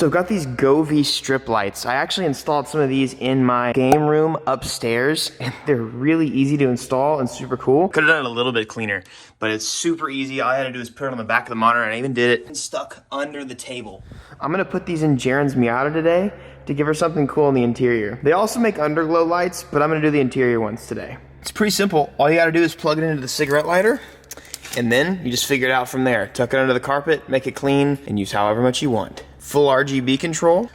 So I've got these Govee strip lights. I actually installed some of these in my game room upstairs, and they're really easy to install and super cool. Could have done it a little bit cleaner, but it's super easy. All I had to do is put it on the back of the monitor, and I even did it stuck under the table. I'm gonna put these in Jaren's Miata today to give her something cool in the interior. They also make underglow lights, but I'm gonna do the interior ones today. It's pretty simple. All you gotta do is plug it into the cigarette lighter, and then you just figure it out from there. Tuck it under the carpet, make it clean, and use however much you want. Full RGB control.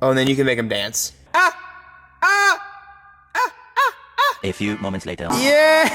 Oh, and then you can make them dance. A few moments later. Yeah!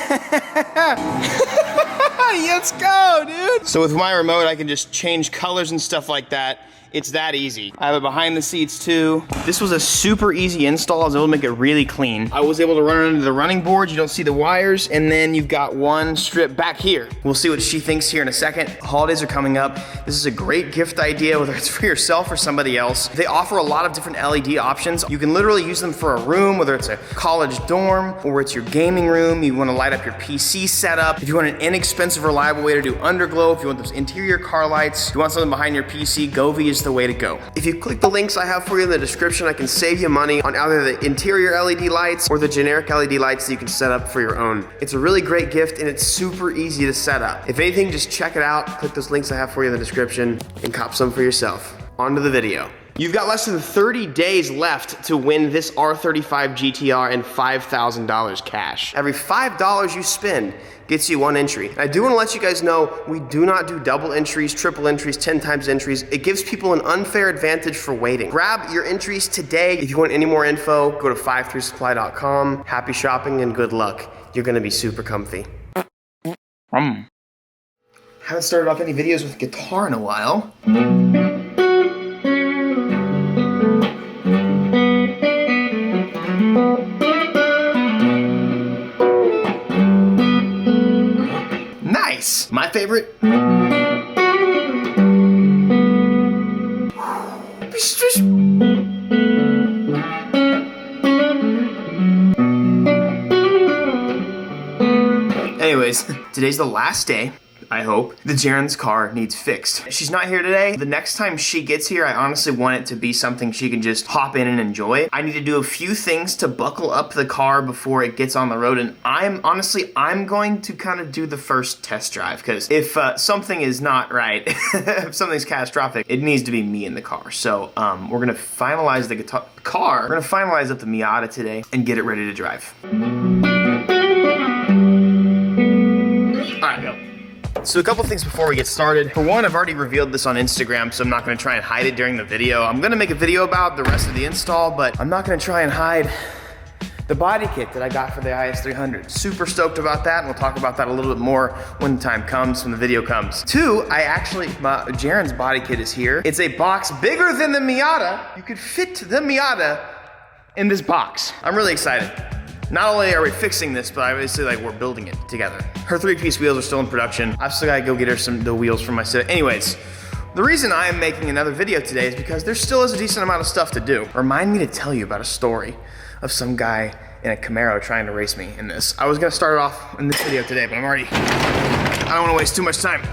Let's go, dude! So with my remote, I can just change colors and stuff like that. It's that easy. I have it behind the seats too. This was a super easy install. I was able to make it really clean. I was able to run it under the running boards. You don't see the wires. And then you've got one strip back here. We'll see what she thinks here in a second. Holidays are coming up. This is a great gift idea, whether it's for yourself or somebody else. They offer a lot of different LED options. You can literally use them for a room, whether it's a college dorm or it's your gaming room. You want to light up your PC setup. If you want an inexpensive, reliable way to do underglow, if you want those interior car lights, if you want something behind your PC, Govee is the way to go. If you click the links I have for you in the description, I can save you money on either the interior LED lights or the generic LED lights that you can set up for your own. It's a really great gift and it's super easy to set up. If anything, just check it out, click those links I have for you in the description, and cop some for yourself. On to the video. You've got less than 30 days left to win this R35 GTR and $5,000 cash. Every $5 you spend gets you one entry. And I do want to let you guys know, we do not do double entries, triple entries, 10 times entries. It gives people an unfair advantage for waiting. Grab your entries today. If you want any more info, go to 53supply.com. Happy shopping and good luck. You're gonna be super comfy. Haven't started off any videos with guitar in a while. Nice! My favorite. Anyways, today's the last day, I hope, that Jaren's car needs fixed. She's not here today. The next time she gets here, I honestly want it to be something she can just hop in and enjoy. I need to do a few things to buckle up the car before it gets on the road, and I'm going to kind of do the first test drive, because if something is not right, if something's catastrophic, it needs to be me in the car. So we're gonna finalize the car. We're gonna finalize up the Miata today and get it ready to drive. All right, go. So a couple things before we get started. For one, I've already revealed this on Instagram, so I'm not gonna try and hide it during the video. I'm gonna make a video about the rest of the install, but I'm not gonna try and hide the body kit that I got for the IS300. Super stoked about that, and we'll talk about that a little bit more when the time comes, when the video comes. Two, Jaren's body kit is here. It's a box bigger than the Miata. You could fit the Miata in this box. I'm really excited. Not only are we fixing this, but obviously we're building it together. Her 3-piece wheels are still in production. I've still gotta go get her the wheels from my set. Anyways, the reason I am making another video today is because there still is a decent amount of stuff to do. Remind me to tell you about a story of some guy in a Camaro trying to race me in this. I was gonna start it off in this video today, but I don't wanna waste too much time.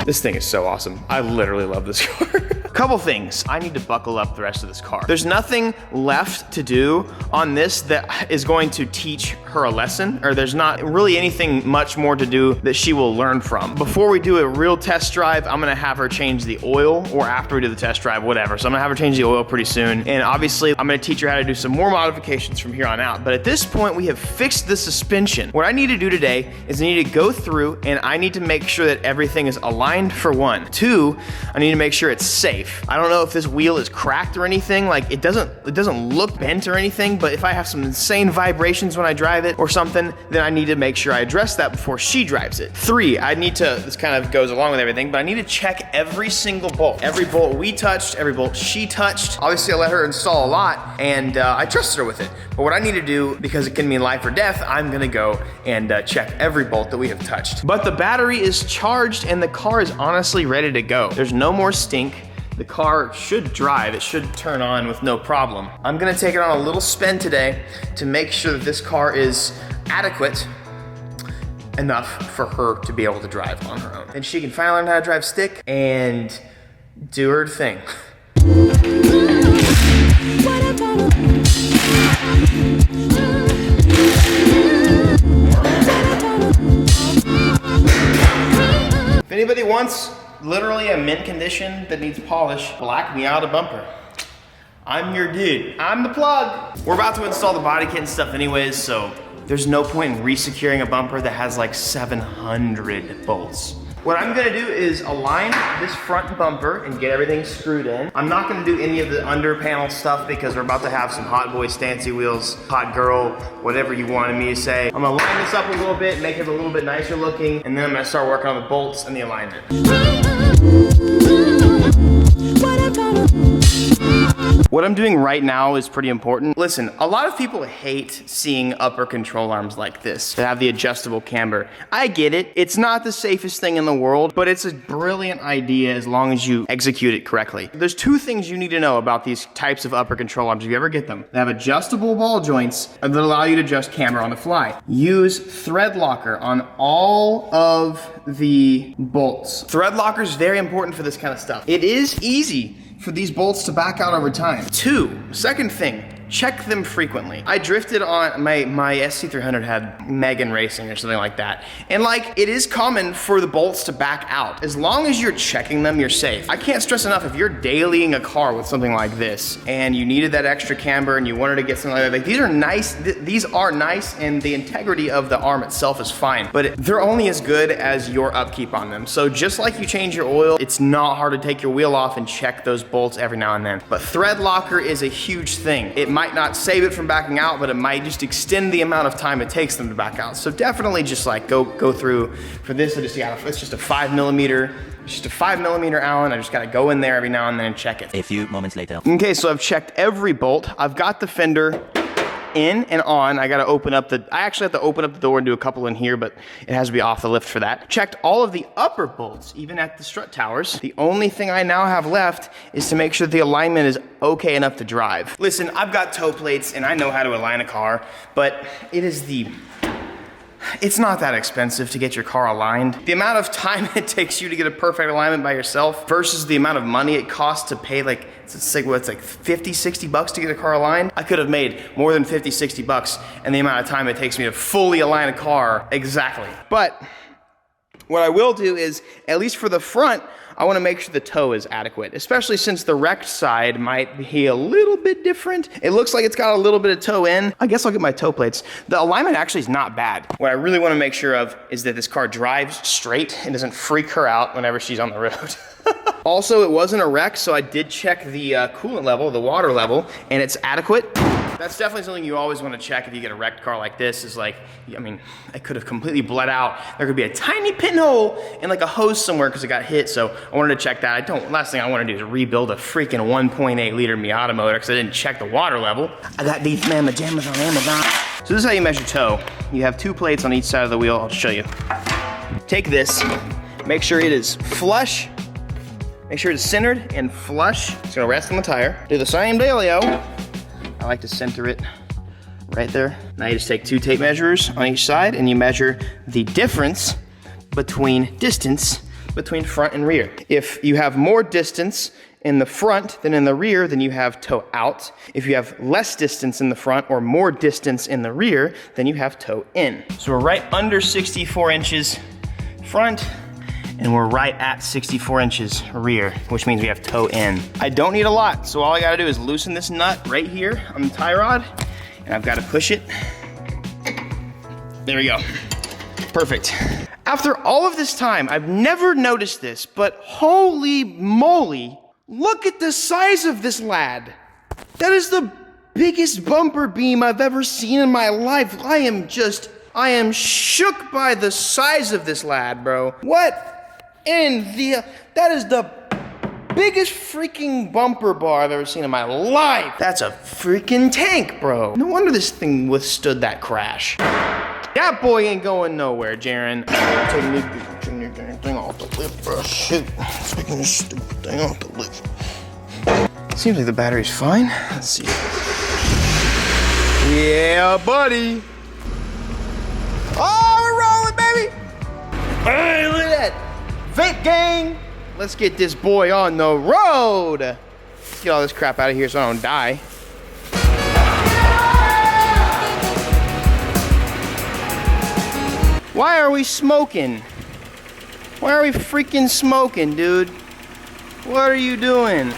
This thing is so awesome. I literally love this car. Couple things. I need to buckle up the rest of this car. There's nothing left to do on this that is going to teach her a lesson, or there's not really anything much more to do that she will learn from. Before we do a real test drive, I'm gonna have her change the oil, or after we do the test drive, whatever. So I'm gonna have her change the oil pretty soon. And obviously, I'm gonna teach her how to do some more modifications from here on out. But at this point, we have fixed the suspension. What I need to do today is I need to go through and I need to make sure that everything is aligned, for one. Two, I need to make sure it's safe. I don't know if this wheel is cracked or anything. Like it doesn't look bent or anything, but if I have some insane vibrations when I drive it or something, then I need to make sure I address that before she drives it. Three, this kind of goes along with everything, but I need to check every single bolt. Every bolt we touched, every bolt she touched. Obviously I let her install a lot and I trusted her with it. But what I need to do, because it can mean life or death, I'm gonna go and check every bolt that we have touched. But the battery is charged and the car is honestly ready to go. There's no more stink. The car should drive, it should turn on with no problem. I'm gonna take it on a little spin today to make sure that this car is adequate enough for her to be able to drive on her own. And she can finally learn how to drive stick and do her thing. wants literally a mint condition that needs polish, black MIATA bumper. I'm your dude. I'm the plug. We're about to install the body kit and stuff anyways, so there's no point in re-securing a bumper that has like 700 bolts. What I'm gonna do is align this front bumper and get everything screwed in. I'm not gonna do any of the under panel stuff because we're about to have some hot boy stancy wheels, hot girl, whatever you wanted me to say. I'm gonna line this up a little bit, make it a little bit nicer looking, and then I'm gonna start working on the bolts and the alignment. What I'm doing right now is pretty important. Listen, a lot of people hate seeing upper control arms like this that have the adjustable camber. I get it. It's not the safest thing in the world, but it's a brilliant idea as long as you execute it correctly. There's two things you need to know about these types of upper control arms if you ever get them. They have adjustable ball joints that allow you to adjust camber on the fly. Use thread locker on all of the bolts. Thread locker is very important for this kind of stuff. It is easy for these bolts to back out over time. Second thing, check them frequently. I drifted on, my SC300 had Megan Racing or something like that. And like, it is common for the bolts to back out. As long as you're checking them, you're safe. I can't stress enough, if you're dailying a car with something like this and you needed that extra camber and you wanted to get something like that, like these are nice and the integrity of the arm itself is fine, but they're only as good as your upkeep on them. So just like you change your oil, it's not hard to take your wheel off and check those bolts every now and then. But thread locker is a huge thing. It might not save it from backing out, but it might just extend the amount of time it takes them to back out. So definitely just like go through. For this, it's just a 5mm. It's just a 5mm Allen. I just gotta go in there every now and then and check it. A few moments later. Okay, so I've checked every bolt. I've got the fender in and on. I actually have to open up the door and do a couple in here, but it has to be off the lift for that. Checked all of the upper bolts, even at the strut towers. The only thing I now have left is to make sure the alignment is okay enough to drive. Listen, I've got toe plates and I know how to align a car, but it's not that expensive to get your car aligned. The amount of time it takes you to get a perfect alignment by yourself versus the amount of money it costs to pay it's like 50, 60 bucks to get a car aligned. I could have made more than 50, 60 bucks and the amount of time it takes me to fully align a car exactly. But what I will do is, at least for the front, I want to make sure the toe is adequate, especially since the wrecked side might be a little bit different. It looks like it's got a little bit of toe in. I guess I'll get my toe plates. The alignment actually is not bad. What I really want to make sure of is that this car drives straight and doesn't freak her out whenever she's on the road. Also, it wasn't a wreck, so I did check the coolant level, the water level, and it's adequate. That's definitely something you always want to check if you get a wrecked car like this, is like, I mean, it could have completely bled out. There could be a tiny pinhole in like a hose somewhere because it got hit, so I wanted to check that. Last thing I want to do is rebuild a freaking 1.8 liter MIATA motor because I didn't check the water level. I got these mamma jammas on Amazon. So this is how you measure toe. You have two plates on each side of the wheel. I'll show you. Take this, make sure it is flush. Make sure it's centered and flush. It's gonna rest on the tire. Do the same dealio. I like to center it right there. Now you just take two tape measures on each side and you measure the difference distance between front and rear. If you have more distance in the front than in the rear, then you have toe out. If you have less distance in the front or more distance in the rear, then you have toe in. So we're right under 64 inches front, and we're right at 64 inches rear, which means we have toe in. I don't need a lot, so all I gotta do is loosen this nut right here on the tie rod, and I've gotta push it. There we go. Perfect. After all of this time, I've never noticed this, but holy moly, look at the size of this lad. That is the biggest bumper beam I've ever seen in my life. I am shook by the size of this lad, bro. What? That is the biggest freaking bumper bar I've ever seen in my life. That's a freaking tank, bro. No wonder this thing withstood that crash. That boy ain't going nowhere, Jaren. Taking your damn thing off the lift, bro. Shoot. Taking this stupid thing off the lift. Seems like the battery's fine. Let's see. Yeah, buddy. Oh, we're rolling, baby. Hey, look at that. Vape gang, let's get this boy on the road. Let's get all this crap out of here so I don't die. Why are we smoking? Why are we freaking smoking, dude? What are you doing?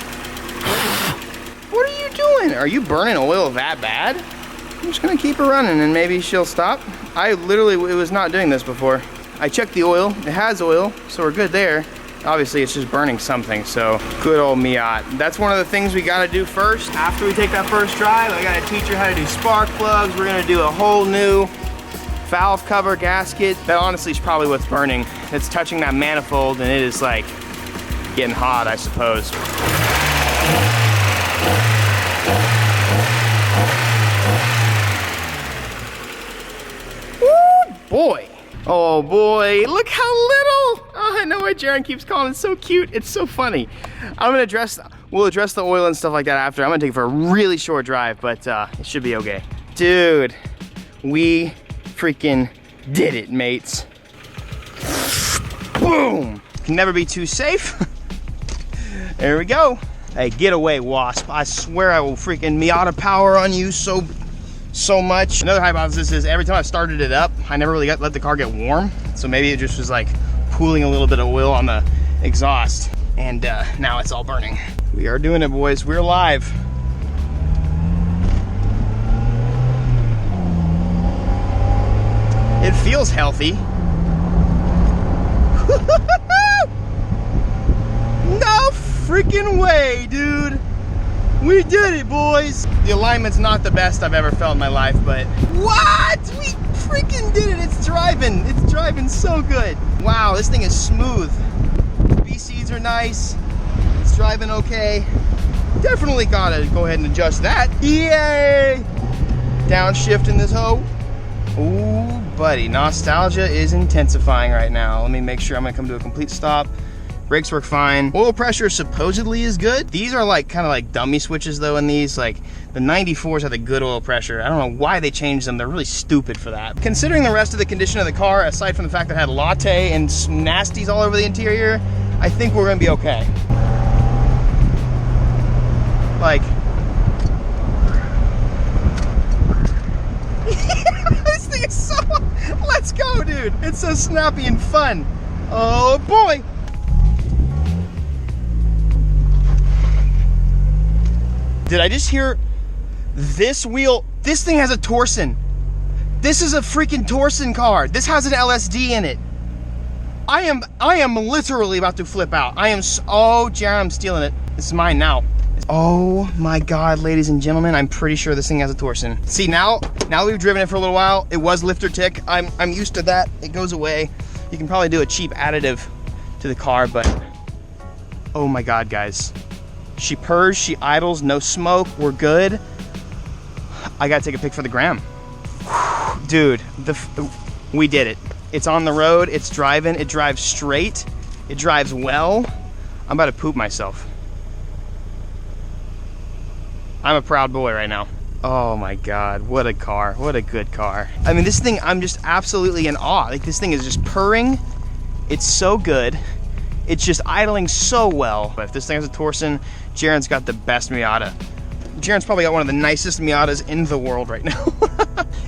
What are you doing? Are you burning oil that bad? I'm just gonna keep her running and maybe she'll stop. I literally was not doing this before. I checked the oil, it has oil, so we're good there. Obviously it's just burning something, so good old MIATA. That's one of the things we gotta do first. After we take that first drive, I gotta teach her how to do spark plugs. We're gonna do a whole new valve cover gasket. That honestly is probably what's burning. It's touching that manifold and it is like getting hot, I suppose. Woo, boy. Oh boy, look how little. Oh, I know why Jaren keeps calling it so cute. It's so funny. We'll address the oil and stuff like that after. I'm gonna take it for a really short drive, but it should be okay. Dude, we freaking did it, mates. Boom. Can never be too safe. There we go. Hey, get away, Wasp. I swear I will freaking MIATA power on you so much. Another hypothesis is every time I started it up, I never really let the car get warm. So maybe it just was like pooling a little bit of oil on the exhaust. And now it's all burning. We are doing it, boys. We're live. It feels healthy. No freaking way, dude. We did it, boys. The alignment's not the best I've ever felt in my life, but what? We freaking did it. It's driving so good. Wow, this thing is smooth. BCs are nice. It's driving okay. Definitely gotta go ahead and adjust that. Yay! Downshift in this hoe. Ooh, buddy, nostalgia is intensifying right now. Let me make sure I'm gonna come to a complete stop. Brakes work fine. Oil pressure supposedly is good. These are like kind of like dummy switches though in these. Like the 94s have the good oil pressure. I don't know why they changed them. They're really stupid for that. Considering the rest of the condition of the car, aside from the fact that it had latte and nasties all over the interior, I think we're gonna be okay. Like, this thing is so, let's go, dude. It's so snappy and fun. Oh boy. Did I just hear this wheel? This thing has a Torsen. This is a freaking Torsen car. This has an LSD in it. I am literally about to flip out. Oh, Jared, I'm stealing it. This is mine now. Oh my God, ladies and gentlemen, I'm pretty sure this thing has a Torsen. See, now we've driven it for a little while. It was lifter tick. I'm used to that. It goes away. You can probably do a cheap additive to the car, but oh my God, guys. She purrs, she idles, no smoke, we're good. I gotta take a pic for the gram. Dude, we did it. It's on the road, it's driving, it drives straight, it drives well. I'm about to poop myself. I'm a proud boy right now. Oh my God, what a car, what a good car. I mean, this thing, I'm just absolutely in awe. Like, this thing is just purring. It's so good. It's just idling so well. But if this thing has a Torsen, Jaren's got the best MIATA. Jaren's probably got one of the nicest MIATAs in the world right now.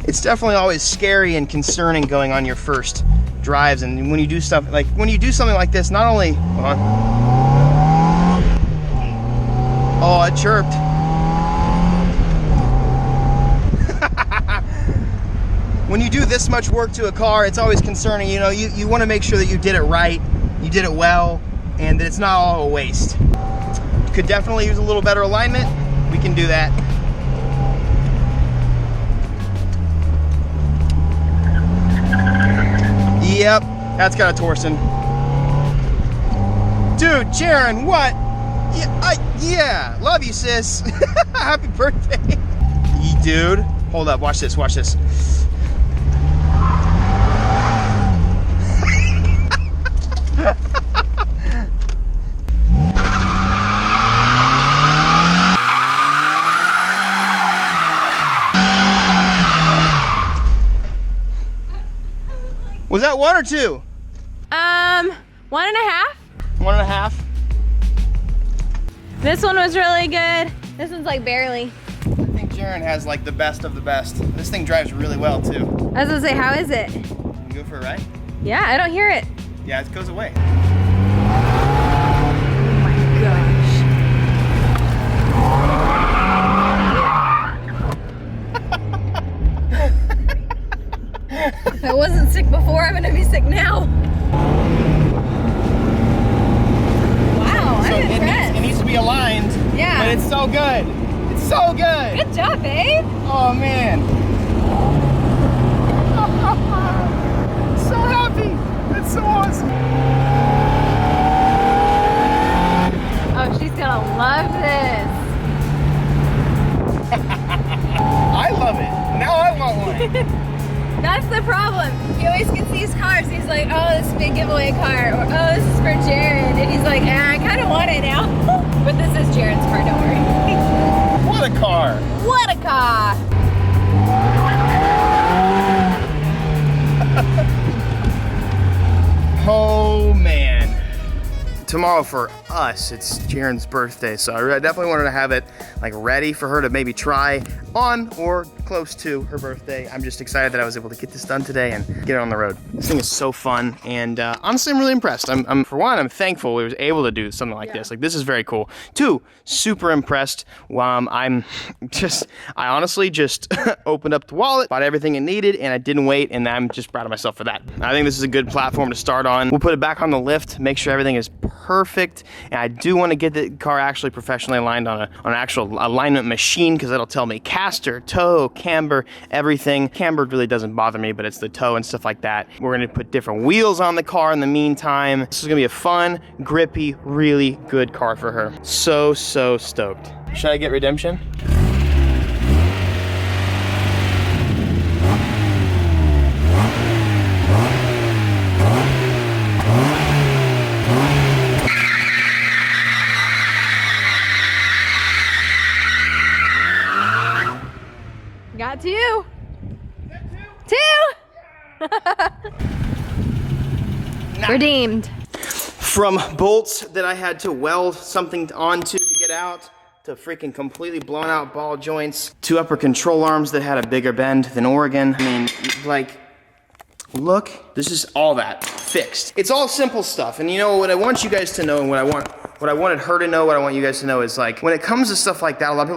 It's definitely always scary and concerning going on your first drives, and when you do stuff like something like this, not only hold on. Oh, it chirped. When you do this much work to a car, it's always concerning. You know, you want to make sure that you did it right, you did it well, and that it's not all a waste. Could definitely use a little better alignment. We can do that. Yep, that's got a Torsen. Dude, Jaren, what? Yeah, love you, sis. Happy birthday. Dude, hold up, watch this, watch this. Was that 1 or 2? 1.5. 1.5. This one was really good. This one's like barely. I think Jaren has like the best of the best. This thing drives really well too. I was gonna say, how is it? Can you go for a ride? Yeah, I don't hear it. Yeah, it goes away. Oh my gosh. If I wasn't sick before, I'm gonna be sick now. Wow, So I'm impressed. it needs to be aligned. Yeah. But it's so good. It's so good. Good job, babe. Oh man. So happy. That's so awesome. Oh, she's gonna love this. I love it. Now I want one. That's the problem. He always gets these cars. He's like, oh, this is a big giveaway car. Or, oh, this is for Jared. And he's like, I kind of want it now. But this is Jared's car, don't worry. What a car. What a car. Oh man. Tomorrow for us, it's Jaren's birthday, so I definitely wanted to have it like ready for her to maybe try on or close to her birthday. I'm just excited that I was able to get this done today and get it on the road. This thing is so fun, and honestly, I'm really impressed. I'm for one, I'm thankful we was able to do something like this. Like, this is very cool. Two, super impressed. I honestly just opened up the wallet, bought everything it needed, and I didn't wait, and I'm just proud of myself for that. I think this is a good platform to start on. We'll put it back on the lift, make sure everything is perfect, and I do want to get the car actually professionally aligned on an actual alignment machine, because it'll tell me caster, toe, camber, everything. Camber really doesn't bother me, but it's the toe and stuff like that. We're going to put different wheels on the car in the meantime. This is going to be a fun, grippy, really good car for her. So stoked. Should I get redemption? Got two. Two. Redeemed. From bolts that I had to weld something onto to get out, to freaking completely blown out ball joints, to upper control arms that had a bigger bend than Oregon. I mean, like, look, this is all that fixed. It's all simple stuff, and you know what I want you guys to know, and what I wanted her to know, what I want you guys to know is, like, when it comes to stuff like that, a lot of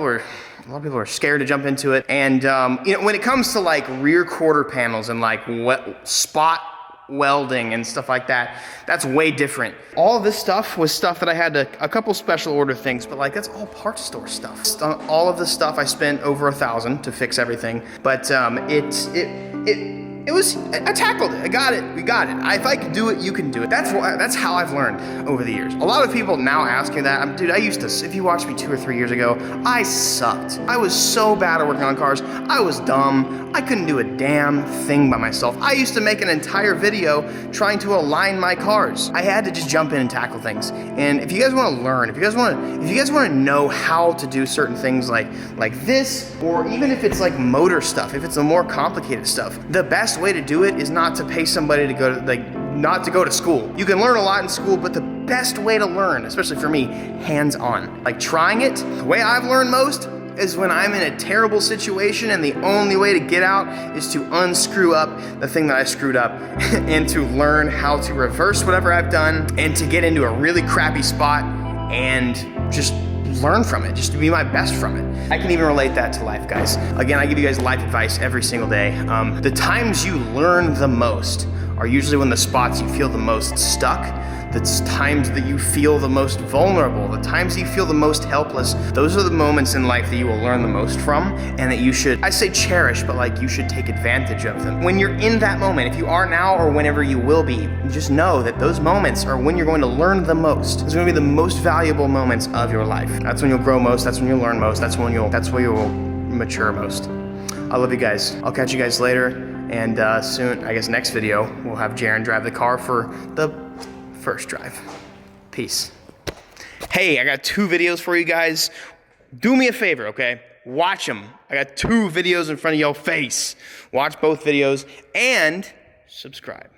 people are scared to jump into it. And you know, when it comes to like rear quarter panels and like spot welding and stuff like that, that's way different. All of this stuff was stuff that I had to, a couple special order things, but like that's all parts store stuff. All of this stuff I spent over $1,000 to fix everything, but I tackled it. I got it. We got it. If I could do it, you can do it. That's how I've learned over the years. A lot of people now ask me that. Dude, I used to, if you watched me 2 or 3 years ago, I sucked. I was so bad at working on cars. I was dumb. I couldn't do a damn thing by myself. I used to make an entire video trying to align my cars. I had to just jump in and tackle things. And if you guys want to learn, if you guys want to know how to do certain things like this, or even if it's like motor stuff, if it's a more complicated stuff, the best way to do it is not to pay somebody to go to, not to go to school. You can learn a lot in school, but the best way to learn, especially for me, hands-on. Like trying it, the way I've learned most is when I'm in a terrible situation and the only way to get out is to unscrew up the thing that I screwed up and to learn how to reverse whatever I've done and to get into a really crappy spot and just learn from it, just to be my best from it. I can even relate that to life, guys. Again, I give you guys life advice every single day. The times you learn the most are usually when the spots you feel the most stuck, the times that you feel the most vulnerable, the times you feel the most helpless. Those are the moments in life that you will learn the most from, and that you should, I say cherish, but like you should take advantage of them. When you're in that moment, if you are now or whenever you will be, just know that those moments are when you're going to learn the most. Those are going to be the most valuable moments of your life. That's when you'll grow most, that's when you'll learn most, that's where you'll mature most. I love you guys. I'll catch you guys later, and soon, I guess next video, we'll have Jaren drive the car for the first drive. Peace. Hey, I got 2 videos for you guys. Do me a favor, okay? Watch them. I got 2 videos in front of your face. Watch both videos and subscribe.